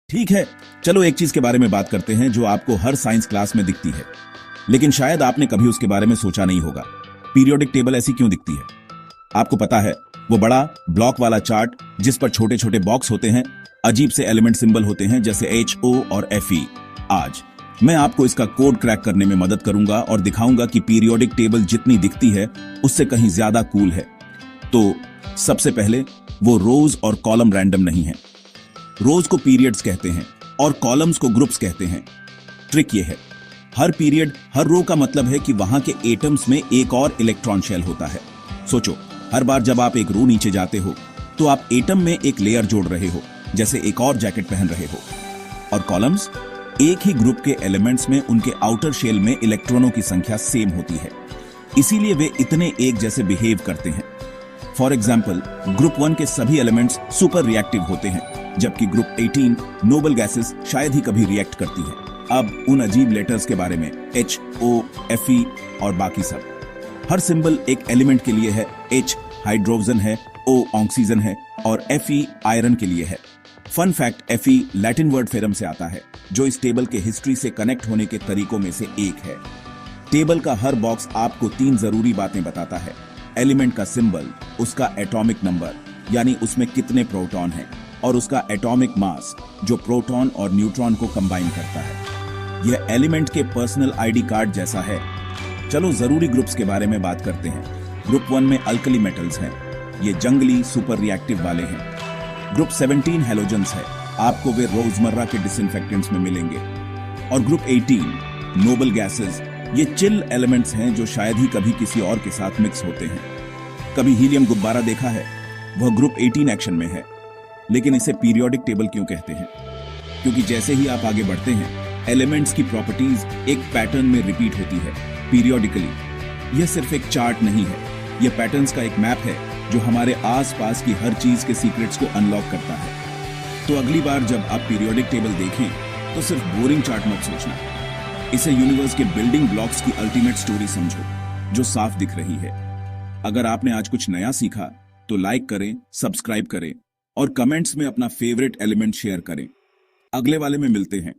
ठीक है, चलो एक चीज के बारे में बात करते हैं जो आपको हर साइंस क्लास में दिखती है, लेकिन शायद आपने कभी उसके बारे में सोचा नहीं होगा। पीरियोडिक टेबल ऐसी क्यों दिखती है? आपको पता है, वो बड़ा ब्लॉक वाला चार्ट जिस पर छोटे छोटे बॉक्स होते हैं, अजीब से एलिमेंट सिंबल होते हैं जैसे HO और Fe। आज मैं आपको इसका कोड क्रैक करने में मदद करूंगा और दिखाऊंगा कि पीरियोडिक टेबल जितनी दिखती है उससे कहीं ज्यादा कूल है। तो सबसे पहले, वो रोज और कॉलम रैंडम नहीं है। रोज को पीरियड्स कहते हैं और कॉलम्स को ग्रुप्स कहते हैं। ट्रिक ये है, हर पीरियड, हर रो का मतलब है कि वहां के एटम्स में एक और इलेक्ट्रॉन शेल होता है। सोचो, हर बार जब आप एक रो नीचे जाते हो तो आप एटम में एक लेयर जोड़ रहे हो, जैसे एक और जैकेट पहन रहे हो। और कॉलम्स, एक ही ग्रुप के एलिमेंट्स में उनके आउटर शेल में इलेक्ट्रॉनों की संख्या सेम होती है, इसीलिए वे इतने एक जैसे बिहेव करते हैं। फॉर एग्जाम्पल, ग्रुप 1 के सभी एलिमेंट्स सुपर रिएक्टिव होते हैं, जबकि ग्रुप 18 नोबल गैसेस शायद ही कभी रिएक्ट करती है। अब उन अजीब लेटर्स के बारे में, HO, Fe और बाकी सब। हर सिंबल एक एलिमेंट के लिए है। H हाइड्रोजन है, O ऑक्सीजन है और Fe आयरन के लिए है। Fun fact, Fe Latin word ferrum से आता है, जो इस टेबल के हिस्ट्री से कनेक्ट होने के तरीकों में से एक है। टेबल का हर बॉक्स आपको 3 जरूरी बातें बताता है: एलिमेंट का सिंबल, उसका एटॉमिक नंबर यानी उसमें कितने प्रोटॉन हैं, और उसका एटॉमिक मास जो प्रोटॉन और न्यूट्रॉन को कंबाइन करता है। यह एलिमेंट के पर्सनल आईडी कार्ड जैसा है। चलो जरूरी ग्रुप्स के बारे में बात करते हैं। ग्रुप 1 में अल्कली मेटल्स हैं, ये जंगली सुपर रिएक्टिव वाले हैं। ग्रुप 17 हैलोजेंस है, आपको वे रोजमर्रा के डिसइंफेक्टेंट्स में मिलेंगे। और ग्रुप 18 नोबल गैसेस, ये चिल एलिमेंट्स हैं जो शायद ही कभी किसी और के साथ मिक्स होते हैं। कभी हीलियम गुब्बारा देखा है? वह ग्रुप 18 एक्शन में है। लेकिन इसे पीरियोडिक टेबल क्यों कहते हैं? क्योंकि जैसे ही आप आगे बढ़ते हैं, एलिमेंट्स की प्रॉपर्टीज एक पैटर्न में रिपीट होती है पीरियोडिकली। यह सिर्फ एक चार्ट नहीं है, यह पैटर्न्स का एक मैप है जो हमारे आसपास की हर चीज के सीक्रेट्स को अनलॉक करता है। तो अगली बार जब आप पीरियोडिक टेबल देखें तो सिर्फ बोरिंग चार्ट मत सोचना, इसे यूनिवर्स के बिल्डिंग ब्लॉक्स की अल्टीमेट स्टोरी समझो जो साफ दिख रही है। अगर आपने आज कुछ नया सीखा तो लाइक करें, सब्सक्राइब करें और कमेंट्स में अपना फेवरेट एलिमेंट शेयर करें। अगले वाले में मिलते हैं।